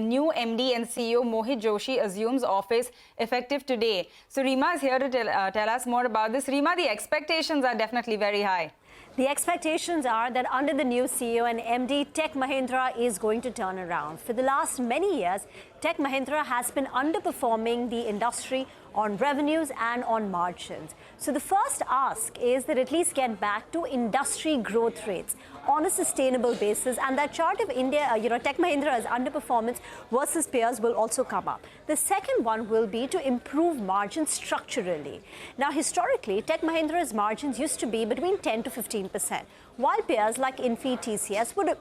and new MD and CEO Mohit Joshi assumes office effective today. So Reema is here to tell us more about this. Reema, the expectations are definitely very high. The expectations are that under the new CEO and MD, Tech Mahindra is going to turn around. For the last many years, Tech Mahindra has been underperforming the industry on revenues and on margins. So the first ask is that at least get back to industry growth rates on a sustainable basis, and that chart of India, Tech Mahindra's underperformance versus peers will also come up. The second one will be to improve margins structurally. Now, historically, Tech Mahindra's margins used to be between 10 to 15%, while peers like Infi, TCS would,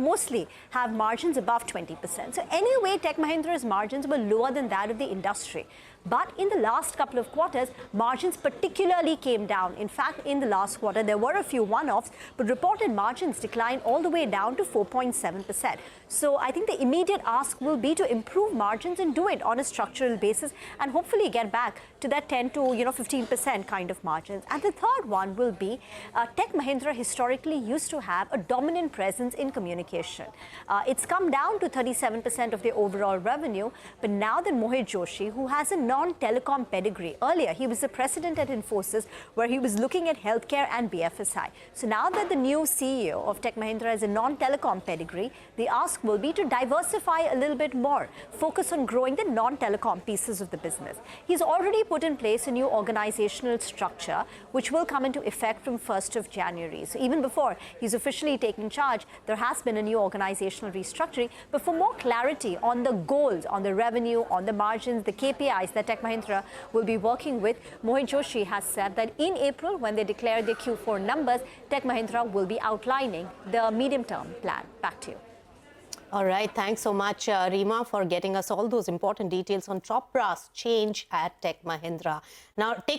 mostly have margins above 20%. So anyway, Tech Mahindra's margins were lower than that of the industry. But in the last couple of quarters, margins particularly came down. In fact, in the last quarter, there were a few one-offs, but reported margins declined all the way down to 4.7%. So I think the immediate ask will be to improve margins and do it on a structural basis and hopefully get back to that 10 to 15% kind of margins. And the third one will be Tech Mahindra historically used to have a dominant presence in communication. It's come down to 37% of the overall revenue, but now that Mohit Joshi, who has a non-telecom pedigree. Earlier, he was the president at Infosys, where he was looking at healthcare and BFSI. So now that the new CEO of Tech Mahindra has a non-telecom pedigree, the ask will be to diversify a little bit more, focus on growing the non-telecom pieces of the business. He's already put in place a new organizational structure, which will come into effect from 1st of January. So even before he's officially taken charge, there has been a new organizational restructuring. But for more clarity on the goals, on the revenue, on the margins, the KPIs that Tech Mahindra will be working with, Mohit Joshi has said that in April, when they declare their Q4 numbers, Tech Mahindra will be outlining the medium-term plan. Back to you. All right. Thanks so much, Reema, for getting us all those important details on top brass change at Tech Mahindra. Now, take